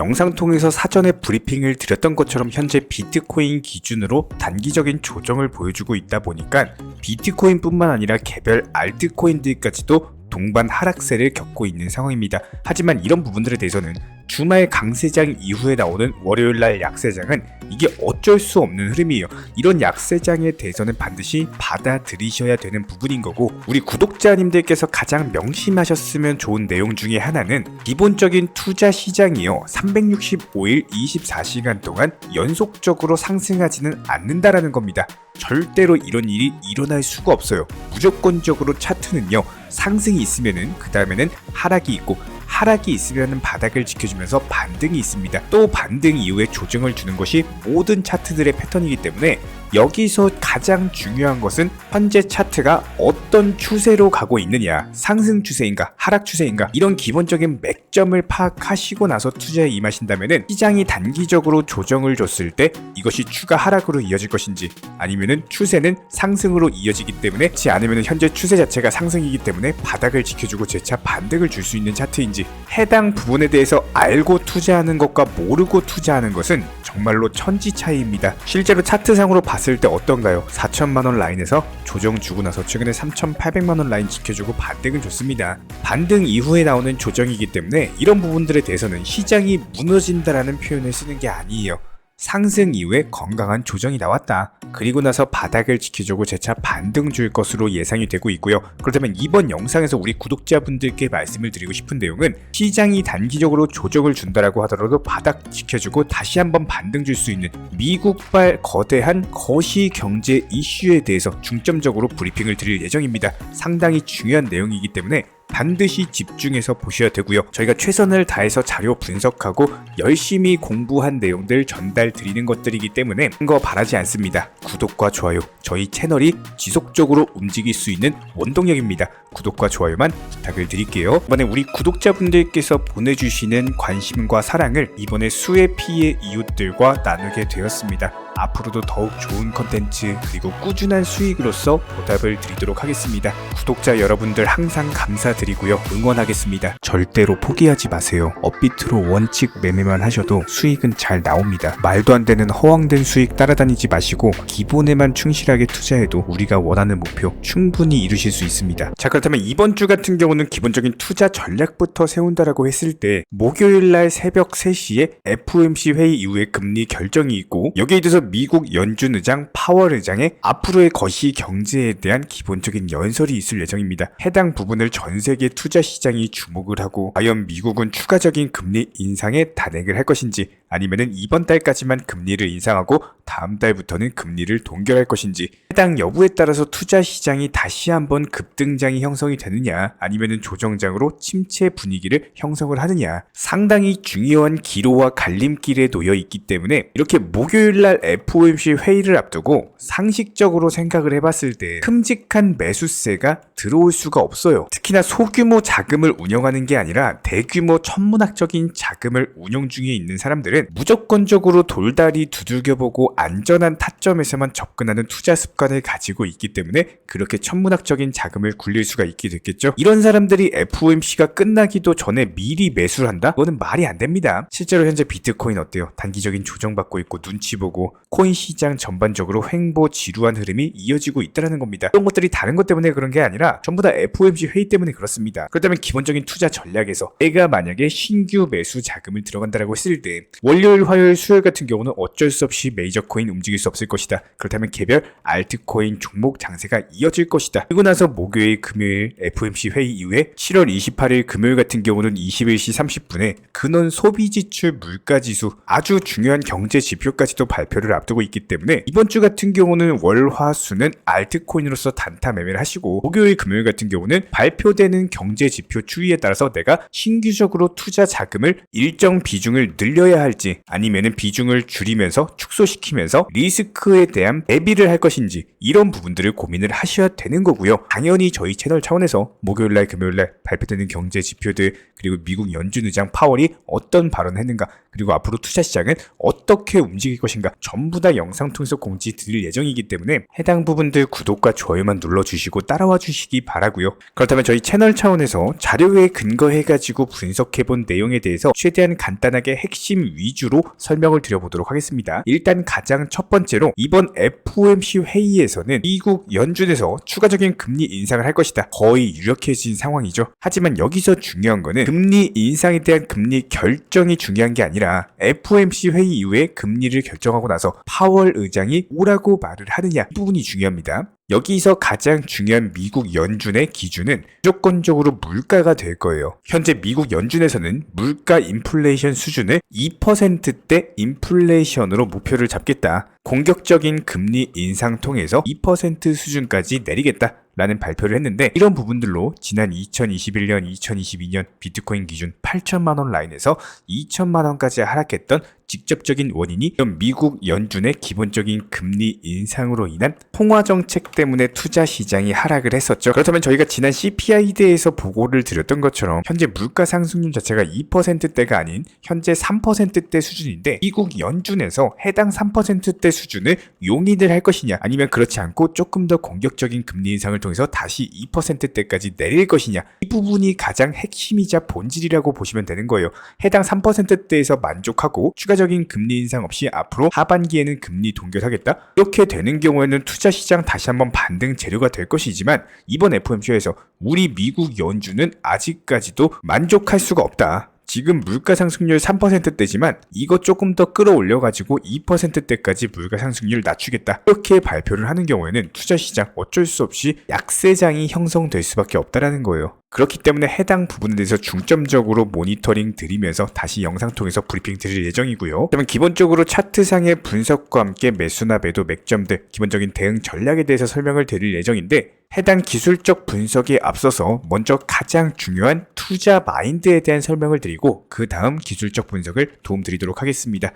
영상 통해서 사전에 브리핑을 드렸던 것처럼 현재 비트코인 기준으로 단기적인 조정을 보여주고 있다 보니까 비트코인뿐만 아니라 개별 알트코인들까지도 동반 하락세를 겪고 있는 상황입니다. 하지만 이런 부분들에 대해서는 주말 강세장 이후에 나오는 월요일날 약세장은 이게 어쩔 수 없는 흐름이에요. 이런 약세장에 대해서는 반드시 받아들이셔야 되는 부분인 거고, 우리 구독자님들께서 가장 명심하셨으면 좋은 내용 중에 하나는 기본적인 투자 시장이요, 365일 24시간 동안 연속적으로 상승하지는 않는다라는 겁니다. 절대로 이런 일이 일어날 수가 없어요. 무조건적으로 차트는요, 상승이 있으면은 그 다음에는 하락이 있고, 하락이 있으면 바닥을 지켜주면서 반등이 있습니다. 또 반등 이후에 조정을 주는 것이 모든 차트들의 패턴이기 때문에 여기서 가장 중요한 것은 현재 차트가 어떤 추세로 가고 있느냐, 상승 추세인가 하락 추세인가, 이런 기본적인 맥점을 파악하시고 나서 투자에 임하신다면 시장이 단기적으로 조정을 줬을 때 이것이 추가 하락으로 이어질 것인지, 아니면은 추세는 상승으로 이어지기 때문에, 그렇지 않으면 현재 추세 자체가 상승이기 때문에 바닥을 지켜주고 재차 반등을 줄 수 있는 차트인지, 해당 부분에 대해서 알고 투자하는 것과 모르고 투자하는 것은 정말로 천지 차이입니다. 실제로 차트상으로 봤을 때 어떤가요? 4천만원 라인에서 조정 주고 나서 최근에 3,800만원 라인 지켜주고 반등을 줬습니다. 반등 이후에 나오는 조정이기 때문에 이런 부분들에 대해서는 시장이 무너진다라는 표현을 쓰는 게 아니에요. 상승 이후에 건강한 조정이 나왔다. 그리고 나서 바닥을 지켜주고 재차 반등 줄 것으로 예상이 되고 있고요. 그렇다면 이번 영상에서 우리 구독자분들께 말씀을 드리고 싶은 내용은, 시장이 단기적으로 조정을 준다라고 하더라도 바닥 지켜주고 다시 한번 반등 줄 수 있는 미국발 거대한 거시 경제 이슈에 대해서 중점적으로 브리핑을 드릴 예정입니다. 상당히 중요한 내용이기 때문에 반드시 집중해서 보셔야 되고요. 저희가 최선을 다해서 자료 분석하고 열심히 공부한 내용들 전달 드리는 것들이기 때문에 큰 거 바라지 않습니다. 구독과 좋아요, 저희 채널이 지속적으로 움직일 수 있는 원동력입니다. 구독과 좋아요만 부탁을 드릴게요. 이번에 우리 구독자분들께서 보내주시는 관심과 사랑을 이번에 수해 피해 이웃들과 나누게 되었습니다. 앞으로도 더욱 좋은 컨텐츠 그리고 꾸준한 수익으로서 보답을 드리도록 하겠습니다. 구독자 여러분들 항상 감사드리고요. 응원하겠습니다. 절대로 포기하지 마세요. 업비트로 원칙 매매만 하셔도 수익은 잘 나옵니다. 말도 안 되는 허황된 수익 따라다니지 마시고 기본에만 충실하게 투자해도 우리가 원하는 목표 충분히 이루실 수 있습니다. 자, 그렇다면 이번 주 같은 경우는 기본적인 투자 전략부터 세운다라고 했을 때, 목요일날 새벽 3시에 FOMC 회의 이후에 금리 결정이 있고, 여기에 대해서 미국 연준 의장 파월 의장의 앞으로의 거시 경제에 대한 기본적인 연설이 있을 예정입니다. 해당 부분을 전 세계 투자 시장이 주목을 하고, 과연 미국은 추가적인 금리 인상에 단행을 할 것인지, 아니면은 이번 달까지만 금리를 인상하고 다음 달부터는 금리를 동결할 것인지, 해당 여부에 따라서 투자 시장이 다시 한번 급등장이 형성이 되느냐, 아니면은 조정장으로 침체 분위기를 형성을 하느냐, 상당히 중요한 기로와 갈림길에 놓여 있기 때문에 이렇게 목요일날 FOMC 회의를 앞두고 상식적으로 생각을 해봤을 때 큼직한 매수세가 들어올 수가 없어요. 특히나 소규모 자금을 운영하는 게 아니라 대규모 천문학적인 자금을 운영 중에 있는 사람들은 무조건적으로 돌다리 두들겨보고 안전한 타점에서만 접근하는 투자 습관을 가지고 있기 때문에 그렇게 천문학적인 자금을 굴릴 수가 있게 됐겠죠. 이런 사람들이 FOMC가 끝나기도 전에 미리 매수를 한다? 그거는 말이 안 됩니다. 실제로 현재 비트코인 어때요? 단기적인 조정받고 있고 눈치 보고 코인 시장 전반적으로 횡보지루한 흐름이 이어지고 있다는 겁니다. 이런 것들이 다른 것 때문에 그런 게 아니라 전부 다 FOMC 회의 때문에 그렇습니다. 그렇다면 기본적인 투자 전략에서 내가 만약에 신규 매수 자금을 들어간다라고 했을 때, 월요일, 화요일, 수요일 같은 경우는 어쩔 수 없이 메이저 코인 움직일 수 없을 것이다. 그렇다면 개별 알트코인 종목 장세가 이어질 것이다. 그리고 나서 목요일, 금요일 FOMC 회의 이후에 7월 28일 금요일 같은 경우는 21시 30분에 근원 소비지출 물가지수, 아주 중요한 경제 지표까지도 발표를 앞두고 있기 때문에 이번 주 같은 경우는 월, 화, 수는 알트코인으로서 단타 매매를 하시고, 목요일, 금요일 같은 경우는 발표되는 경제 지표 추이에 따라서 내가 신규적으로 투자 자금을 일정 비중을 늘려야 할지, 아니면은 비중을 줄이면서 축소시키면서 리스크에 대한 대비를 할 것인지, 이런 부분들을 고민을 하셔야 되는 거고요. 당연히 저희 채널 차원에서 목요일날, 금요일날 발표되는 경제 지표들, 그리고 미국 연준 의장 파월이 어떤 발언을 했는가, 그리고 앞으로 투자 시장은 어떻게 움직일 것인가, 전부 전부 다 영상 통해서 공지 드릴 예정이기 때문에 해당 부분들 구독과 좋아요만 눌러주시고 따라와 주시기 바라고요. 그렇다면 저희 채널 차원에서 자료에 근거해가지고 분석해본 내용에 대해서 최대한 간단하게 핵심 위주로 설명을 드려보도록 하겠습니다. 일단 가장 첫 번째로 이번 FOMC 회의에서는 미국 연준에서 추가적인 금리 인상을 할 것이다. 거의 유력해진 상황이죠. 하지만 여기서 중요한 거는 금리 인상에 대한 금리 결정이 중요한 게 아니라 FOMC 회의 이후에 금리를 결정하고 나서 파월 의장이 오라고 말을 하느냐, 이 부분이 중요합니다. 여기서 가장 중요한 미국 연준의 기준은 무조건적으로 물가가 될 거예요. 현재 미국 연준에서는 물가 인플레이션 수준을 2%대 인플레이션으로 목표를 잡겠다. 공격적인 금리 인상 통해서 2% 수준까지 내리겠다. 라는 발표를 했는데, 이런 부분들로 지난 2021년, 2022년 비트코인 기준 8천만원 라인에서 2천만원까지 하락했던 직접적인 원인이 미국 연준의 기본적인 금리 인상으로 인한 통화 정책 때문에 투자 시장이 하락을 했었죠. 그렇다면 저희가 지난 CPI대에서 보고를 드렸던 것처럼 현재 물가 상승률 자체가 2%대가 아닌 현재 3%대 수준인데, 미국 연준에서 해당 3%대 수준을 용인을 할 것이냐, 아니면 그렇지 않고 조금 더 공격적인 금리 인상을 통해서 다시 2%대까지 내릴 것이냐, 이 부분이 가장 핵심이자 본질이라고 보시면 되는 거예요. 해당 3%대에서 만족하고 추가적인 금리 인상 없이 앞으로 하반기에는 금리 동결하겠다? 이렇게 되는 경우에는 투자 시장 다시 한번 반등 재료가 될 것이지만, 이번 FOMC에서 우리 미국 연준은 아직까지도 만족할 수가 없다. 지금 물가 상승률 3%대지만 이거 조금 더 끌어올려가지고 2%대까지 물가 상승률을 낮추겠다. 이렇게 발표를 하는 경우에는 투자 시장 어쩔 수 없이 약세장이 형성될 수밖에 없다라는 거예요. 그렇기 때문에 해당 부분에 대해서 중점적으로 모니터링 드리면서 다시 영상 통해서 브리핑 드릴 예정이고요. 그러면 기본적으로 차트상의 분석과 함께 매수나 매도 맥점들, 기본적인 대응 전략에 대해서 설명을 드릴 예정인데, 해당 기술적 분석에 앞서서 먼저 가장 중요한 투자 마인드에 대한 설명을 드리고 그 다음 기술적 분석을 도움드리도록 하겠습니다.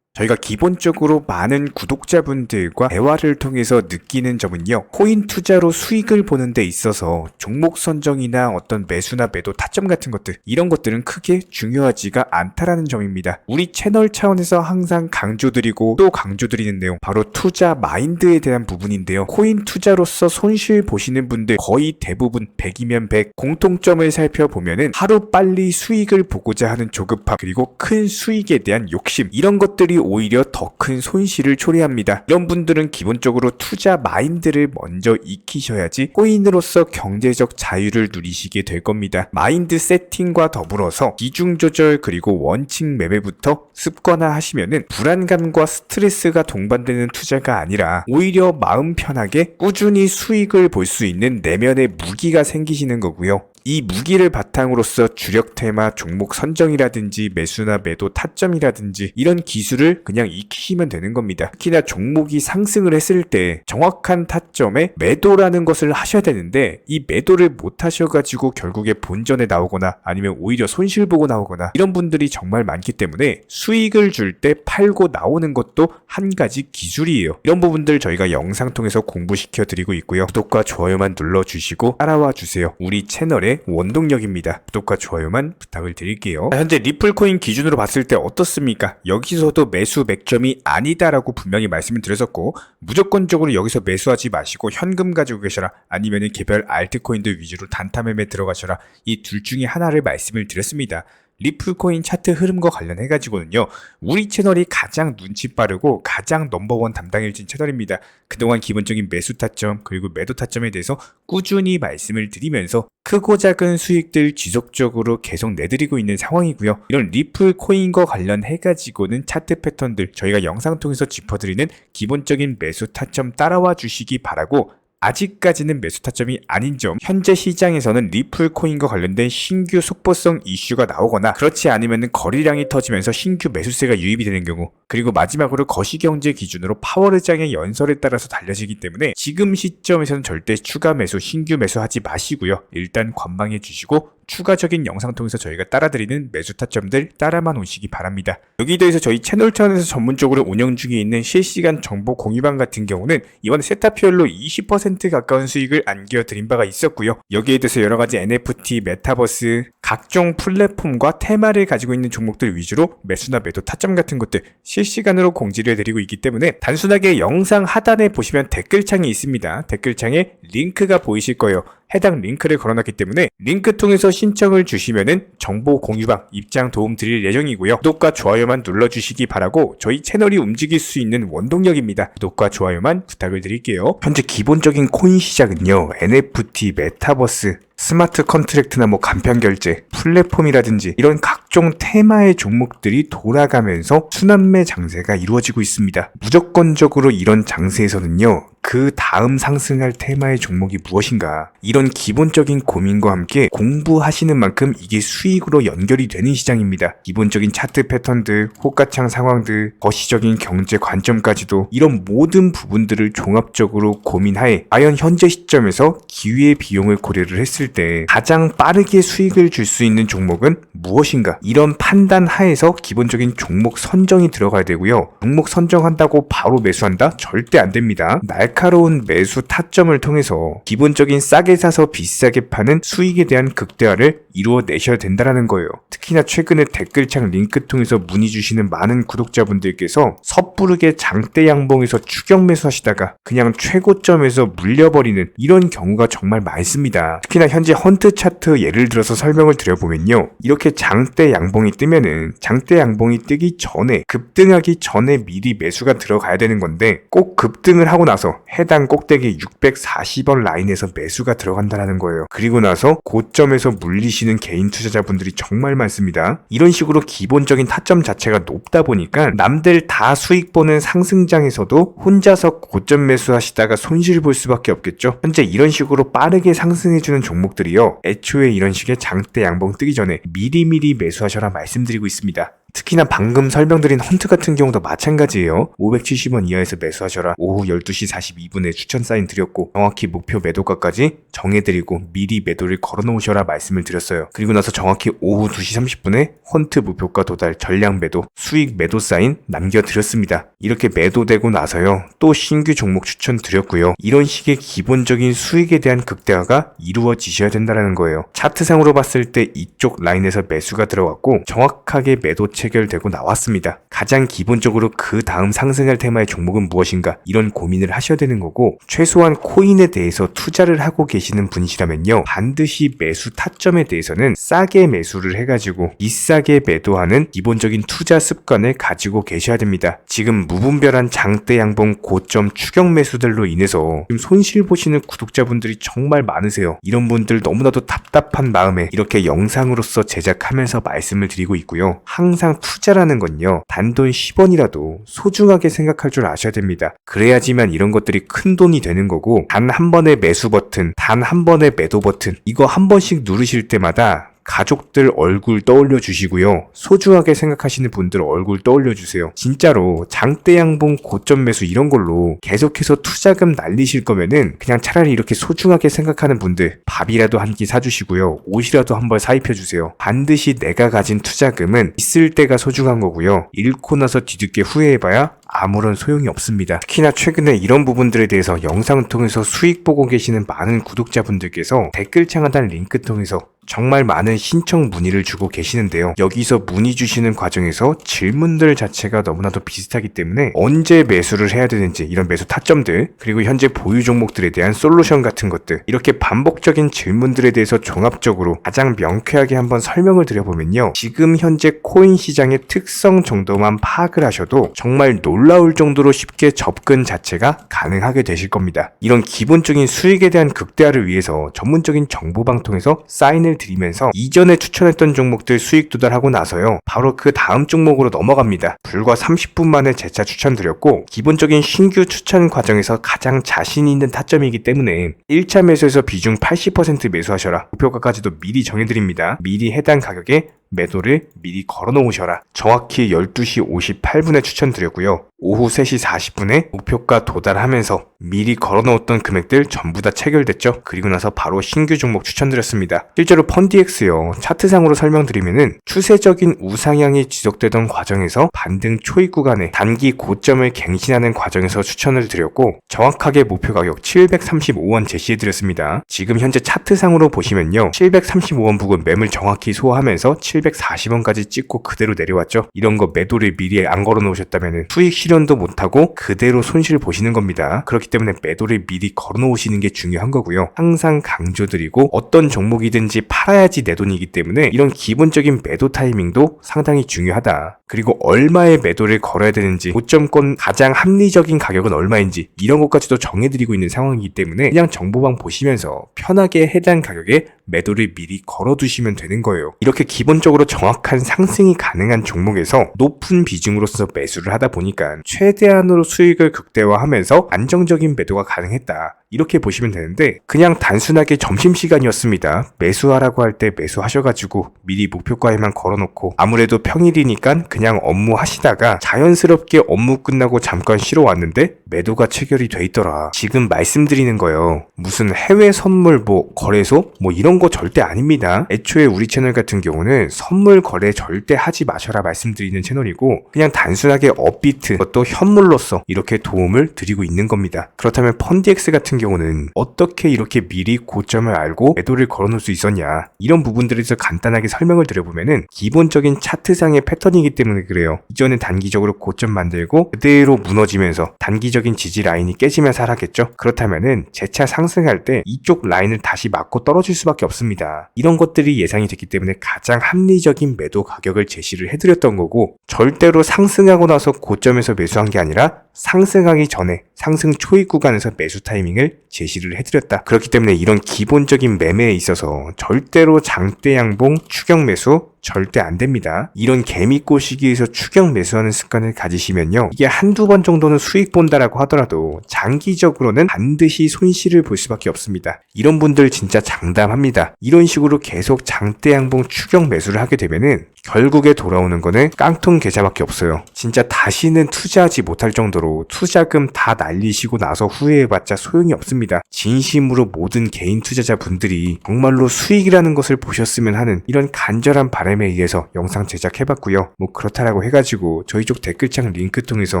저희가 기본적으로 많은 구독자분들과 대화를 통해서 느끼는 점은요, 코인 투자로 수익을 보는 데 있어서 종목 선정이나 어떤 매수나 매도 타점 같은 것들, 이런 것들은 크게 중요하지가 않다라는 점입니다. 우리 채널 차원에서 항상 강조드리고 또 강조드리는 내용, 바로 투자 마인드에 대한 부분인데요. 코인 투자로서 손실 보시는 분들 거의 대부분 100이면 100, 공통점을 살펴보면은 하루 빨리 수익을 보고자 하는 조급함, 그리고 큰 수익에 대한 욕심, 이런 것들이 오히려 더 큰 손실을 초래합니다. 이런 분들은 기본적으로 투자 마인드를 먼저 익히셔야지 코인으로서 경제적 자유를 누리시게 될 겁니다. 마인드 세팅과 더불어서 비중 조절 그리고 원칙 매매부터 습관화하시면은 불안감과 스트레스가 동반되는 투자가 아니라 오히려 마음 편하게 꾸준히 수익을 볼 수 있는 내면의 무기가 생기시는 거고요. 이 무기를 바탕으로서 주력 테마 종목 선정이라든지 매수나 매도 타점이라든지 이런 기술을 그냥 익히시면 되는 겁니다. 특히나 종목이 상승을 했을 때 정확한 타점에 매도라는 것을 하셔야 되는데, 이 매도를 못 하셔가지고 결국에 본전에 나오거나 아니면 오히려 손실 보고 나오거나 이런 분들이 정말 많기 때문에 수익을 줄 때 팔고 나오는 것도 한 가지 기술이에요. 이런 부분들 저희가 영상 통해서 공부시켜 드리고 있고요. 구독과 좋아요만 눌러주시고 따라와 주세요. 우리 채널의 원동력입니다. 구독과 좋아요만 부탁을 드릴게요. 현재 리플코인 기준으로 봤을 때 어떻습니까? 여기서도 매수 맥점이 아니다라고 분명히 말씀을 드렸었고, 무조건적으로 여기서 매수하지 마시고 현금 가지고 계셔라, 아니면 개별 알트코인들 위주로 단타 매매 들어가셔라, 이 둘 중에 하나를 말씀을 드렸습니다. 리플코인 차트 흐름과 관련해가지고는요, 우리 채널이 가장 눈치 빠르고 가장 넘버원 담당일진 채널입니다. 그동안 기본적인 매수 타점 그리고 매도 타점에 대해서 꾸준히 말씀을 드리면서 크고 작은 수익들 지속적으로 계속 내드리고 있는 상황이고요. 이런 리플코인과 관련해가지고는 차트 패턴들 저희가 영상 통해서 짚어드리는 기본적인 매수 타점 따라와 주시기 바라고, 아직까지는 매수 타점이 아닌 점, 현재 시장에서는 리플코인과 관련된 신규 속보성 이슈가 나오거나 그렇지 않으면 거래량이 터지면서 신규 매수세가 유입이 되는 경우, 그리고 마지막으로 거시경제 기준으로 파월 의장의 연설에 따라서 달려지기 때문에 지금 시점에서는 절대 추가 매수, 신규 매수하지 마시고요. 일단 관망해 주시고 추가적인 영상 통해서 저희가 따라드리는 매수 타점들 따라만 오시기 바랍니다. 여기에 대해서 저희 채널 차원에서 전문적으로 운영 중에 있는 실시간 정보 공유방 같은 경우는 이번에 세타피얼로 20% 가까운 수익을 안겨드린 바가 있었고요. 여기에 대해서 여러가지 NFT, 메타버스, 각종 플랫폼과 테마를 가지고 있는 종목들 위주로 매수나 매도 타점 같은 것들 실시간으로 공지를 해드리고 있기 때문에 단순하게 영상 하단에 보시면 댓글창이 있습니다. 댓글창에 링크가 보이실 거예요. 해당 링크를 걸어놨기 때문에 링크 통해서 신청을 주시면은 정보 공유방 입장 도움 드릴 예정이고요. 구독과 좋아요만 눌러주시기 바라고 저희 채널이 움직일 수 있는 원동력입니다. 구독과 좋아요만 부탁을 드릴게요. 현재 기본적인 코인 시장은요, NFT, 메타버스, 스마트 컨트랙트나 간편 결제, 플랫폼이라든지 이런 각종 테마의 종목들이 돌아가면서 순환매 장세가 이루어지고 있습니다. 무조건적으로 이런 장세에서는요, 그 다음 상승할 테마의 종목이 무엇인가, 이런 기본적인 고민과 함께 공부하시는 만큼 이게 수익으로 연결이 되는 시장입니다. 기본적인 차트 패턴들, 호가창 상황들, 거시적인 경제 관점까지도 이런 모든 부분들을 종합적으로 고민하에 과연 현재 시점에서 기회의 비용을 고려를 했을 때 가장 빠르게 수익을 줄 수 있는 종목은 무엇인가, 이런 판단 하에서 기본적인 종목 선정이 들어가야 되고요. 종목 선정한다고 바로 매수한다? 절대 안 됩니다. 날카로운 매수 타점을 통해서 기본적인 싸게 사서 비싸게 파는 수익에 대한 극대화를 이루어내셔야 된다는 거예요. 특히나 최근에 댓글창 링크 통해서 문의 주시는 많은 구독자분들께서 섣부르게 장대 양봉에서 추격 매수하시다가 그냥 최고점에서 물려버리는 이런 경우가 정말 많습니다. 특히나 현재 헌트 차트 예를 들어서 설명을 드려보면요, 이렇게 장대 양봉이 뜨면은 장대 양봉이 뜨기 전에, 급등하기 전에 미리 매수가 들어가야 되는 건데 꼭 급등을 하고 나서 해당 꼭대기 640원 라인에서 매수가 들어간다는 거예요. 그리고 나서 고점에서 물리시는 개인 투자자분들이 정말 많습니다. 이런 식으로 기본적인 타점 자체가 높다 보니까 남들 다 수익 보는 상승장에서도 혼자서 고점 매수하시다가 손실 볼 수밖에 없겠죠. 현재 이런 식으로 빠르게 상승해주는 종목들이요, 애초에 이런 식의 장대 양봉 뜨기 전에 미리미리 매수하셔라 말씀드리고 있습니다. 특히나 방금 설명드린 헌트 같은 경우도 마찬가지예요. 570원 이하에서 매수하셔라. 오후 12시 42분에 추천 사인 드렸고 정확히 목표 매도가까지 정해드리고 미리 매도를 걸어놓으셔라 말씀을 드렸어요. 그리고 나서 정확히 오후 2시 30분에 헌트 목표가 도달 전량 매도, 수익 매도 사인 남겨드렸습니다. 이렇게 매도되고 나서요, 또 신규 종목 추천 드렸고요. 이런 식의 기본적인 수익에 대한 극대화가 이루어지셔야 된다는 거예요. 차트상으로 봤을 때 이쪽 라인에서 매수가 들어갔고 정확하게 매도 체결되고 나왔습니다. 가장 기본적으로 그 다음 상승할 테마의 종목은 무엇인가, 이런 고민을 하셔야 되는 거고, 최소한 코인에 대해서 투자를 하고 계시는 분이시라면요, 반드시 매수 타점에 대해서는 싸게 매수를 해가지고 비싸게 매도하는 기본적인 투자 습관을 가지고 계셔야 됩니다. 지금 무분별한 장대 양봉 고점 추격 매수들로 인해서 지금 손실 보시는 구독자분들이 정말 많으세요. 이런 분들 너무나도 답답한 마음에 이렇게 영상으로서 제작하면서 말씀을 드리고 있고요. 항상 투자라는 건요, 단돈 10원이라도 소중하게 생각할 줄 아셔야 됩니다. 그래야지만 이런 것들이 큰 돈이 되는 거고, 단 한 번의 매수 버튼, 단 한 번의 매도 버튼, 이거 한 번씩 누르실 때마다 가족들 얼굴 떠올려 주시고요, 소중하게 생각하시는 분들 얼굴 떠올려 주세요. 진짜로 장대 양봉 고점 매수 이런 걸로 계속해서 투자금 날리실 거면은 그냥 차라리 이렇게 소중하게 생각하는 분들 밥이라도 한 끼 사주시고요, 옷이라도 한 벌 사입혀 주세요. 반드시 내가 가진 투자금은 있을 때가 소중한 거고요, 잃고 나서 뒤늦게 후회해봐야 아무런 소용이 없습니다. 특히나 최근에 이런 부분들에 대해서 영상을 통해서 수익 보고 계시는 많은 구독자분들께서 댓글창 하단 링크 통해서 정말 많은 신청 문의를 주고 계시는데요. 여기서 문의 주시는 과정에서 질문들 자체가 너무나도 비슷하기 때문에 언제 매수를 해야 되는지, 이런 매수 타점들, 그리고 현재 보유 종목들에 대한 솔루션 같은 것들, 이렇게 반복적인 질문들에 대해서 종합적으로 가장 명쾌하게 한번 설명을 드려보면요, 지금 현재 코인 시장의 특성 정도만 파악을 하셔도 정말 놀라울 정도로 쉽게 접근 자체가 가능하게 되실 겁니다. 이런 기본적인 수익에 대한 극대화를 위해서 전문적인 정보방 통해서 사인을 드리면서 이전에 추천했던 종목들 수익 도달하고 나서요, 바로 그 다음 종목으로 넘어갑니다. 불과 30분 만에 재차 추천드렸고, 기본적인 신규 추천 과정에서 가장 자신 있는 타점이기 때문에 1차 매수에서 비중 80% 매수하셔라, 목표가까지도 미리 정해드립니다. 미리 해당 가격에 매도를 미리 걸어 놓으셔라. 정확히 12시 58분에 추천드렸고요. 오후 3시 40분에 목표가 도달하면서 미리 걸어놓았던 금액들 전부 다 체결됐죠. 그리고 나서 바로 신규 종목 추천드렸습니다. 실제로 펀디엑스요. 차트상으로 설명드리면은 추세적인 우상향이 지속되던 과정에서 반등 초입 구간에 단기 고점을 갱신하는 과정에서 추천을 드렸고 정확하게 목표 가격 735원 제시해드렸습니다. 지금 현재 차트상으로 보시면요. 735원 부근 매물 정확히 소화하면서 740원까지 찍고 그대로 내려왔죠. 이런 거 매도를 미리 안 걸어 놓으셨다면 수익 실현도 못하고 그대로 손실을 보시는 겁니다. 그렇기 때문에 매도를 미리 걸어 놓으시는 게 중요한 거고요. 항상 강조드리고 어떤 종목이든지 팔아야지 내 돈이기 때문에 이런 기본적인 매도 타이밍도 상당히 중요하다. 그리고 얼마의 매도를 걸어야 되는지, 고점권 가장 합리적인 가격은 얼마인지 이런 것까지도 정해드리고 있는 상황이기 때문에 그냥 정보방 보시면서 편하게 해당 가격에 매도를 미리 걸어두시면 되는 거예요. 이렇게 기본적으로 정확한 상승이 가능한 종목에서 높은 비중으로서 매수를 하다 보니까 최대한으로 수익을 극대화하면서 안정적인 매도가 가능했다. 이렇게 보시면 되는데 그냥 단순하게 점심시간이었습니다. 매수하라고 할 때 매수하셔가지고 미리 목표가에만 걸어놓고 아무래도 평일이니까 그냥 업무 하시다가 자연스럽게 업무 끝나고 잠깐 쉬러 왔는데 매도가 체결이 돼 있더라. 지금 말씀드리는 거예요. 무슨 해외 선물 거래소 이런 거 절대 아닙니다. 애초에 우리 채널 같은 경우는 선물 거래 절대 하지 마셔라 말씀드리는 채널이고 그냥 단순하게 업비트 또 현물로서 이렇게 도움을 드리고 있는 겁니다. 그렇다면 펀디엑스 같은 경우는 어떻게 이렇게 미리 고점을 알고 매도를 걸어놓을 수 있었냐, 이런 부분들에 대해서 간단하게 설명을 드려보면은 기본적인 차트상의 패턴이기 때문에 그래요. 이전에 단기적으로 고점 만들고 그대로 무너지면서 단기적인 지지 라인이 깨지면서 하락했죠. 그렇다면은 재차 상승할 때 이쪽 라인을 다시 맞고 떨어질 수밖에 없습니다. 이런 것들이 예상이 됐기 때문에 가장 합리적인 매도 가격을 제시를 해드렸던 거고 절대로 상승하고 나서 고점에서 매수한 게 아니라 상승하기 전에 상승 초입 구간에서 매수 타이밍을 제시를 해드렸다. 그렇기 때문에 이런 기본적인 매매에 있어서 절대로 장대 양봉 추격 매수 절대 안 됩니다. 이런 개미꼬 시기에서 추격 매수하는 습관을 가지시면요. 이게 한두 번 정도는 수익 본다라고 하더라도 장기적으로는 반드시 손실을 볼 수밖에 없습니다. 이런 분들 진짜 장담합니다. 이런 식으로 계속 장대 양봉 추격 매수를 하게 되면은 결국에 돌아오는 거는 깡통 계좌밖에 없어요. 진짜 다시는 투자하지 못할 정도로 투자금 다 날리시고 나서 후회해봤자 소용이 없습니다. 진심으로 모든 개인 투자자분들이 정말로 수익이라는 것을 보셨으면 하는 이런 간절한 바람에 의해서 영상 제작해봤고요. 그렇다라고 해가지고 저희 쪽 댓글창 링크 통해서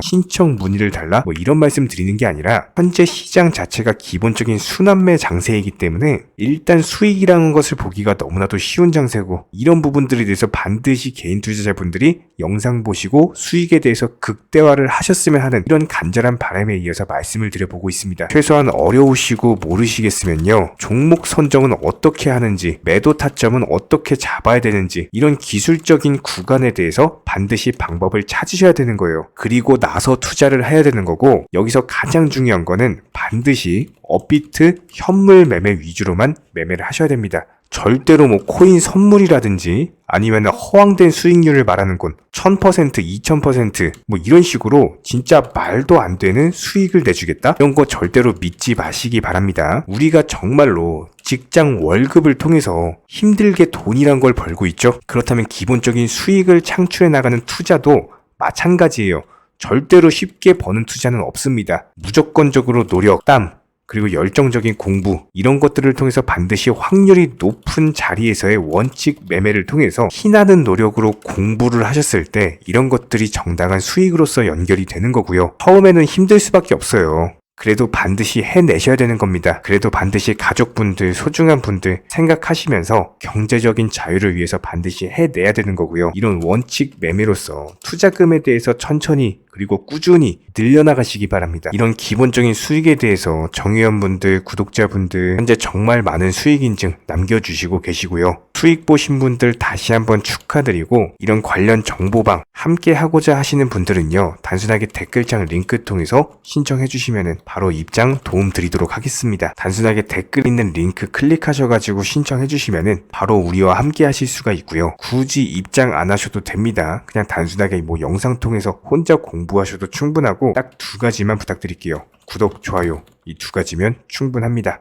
신청 문의를 달라 이런 말씀 드리는 게 아니라 현재 시장 자체가 기본적인 순환매 장세이기 때문에 일단 수익이라는 것을 보기가 너무나도 쉬운 장세고 이런 부분들에 대해서 반드시 개인 투자자분들이 영상 보시고 수익에 대해서 극대화를 하셨으면 하는 이런 간절한 바람에 이어서 말씀을 드려보고 있습니다. 최소한 어려우시고 모르시겠으면요. 종목 선정은 어떻게 하는지, 매도 타점은 어떻게 잡아야 되는지 이런 기술적인 구간에 대해서 반드시 방법을 찾으셔야 되는 거예요. 그리고 나서 투자를 해야 되는 거고 여기서 가장 중요한 거는 반드시 업비트 현물 매매 위주로만 매매를 하셔야 됩니다. 절대로 코인 선물이라든지 아니면 허황된 수익률을 말하는 건 1000%, 2000% 이런 식으로 진짜 말도 안 되는 수익을 내주겠다? 이런 거 절대로 믿지 마시기 바랍니다. 우리가 정말로 직장 월급을 통해서 힘들게 돈이란 걸 벌고 있죠. 그렇다면 기본적인 수익을 창출해 나가는 투자도 마찬가지예요. 절대로 쉽게 버는 투자는 없습니다. 무조건적으로 노력, 땀, 그리고 열정적인 공부 이런 것들을 통해서 반드시 확률이 높은 자리에서의 원칙 매매를 통해서 피나는 노력으로 공부를 하셨을 때 이런 것들이 정당한 수익으로서 연결이 되는 거고요. 처음에는 힘들 수밖에 없어요. 그래도 반드시 해내셔야 되는 겁니다. 그래도 반드시 가족분들, 소중한 분들 생각하시면서 경제적인 자유를 위해서 반드시 해내야 되는 거고요. 이런 원칙 매매로서 투자금에 대해서 천천히 그리고 꾸준히 늘려나가시기 바랍니다. 이런 기본적인 수익에 대해서 정의원분들, 구독자분들 현재 정말 많은 수익 인증 남겨주시고 계시고요. 수익 보신 분들 다시 한번 축하드리고 이런 관련 정보방 함께 하고자 하시는 분들은요. 단순하게 댓글창 링크 통해서 신청해 주시면 바로 입장 도움 드리도록 하겠습니다. 단순하게 댓글 있는 링크 클릭하셔가지고 신청해 주시면 바로 우리와 함께 하실 수가 있고요. 굳이 입장 안 하셔도 됩니다. 그냥 단순하게 영상 통해서 혼자 공부하셔도 충분하고 딱 두 가지만 부탁드릴게요. 구독, 좋아요 이 두 가지면 충분합니다.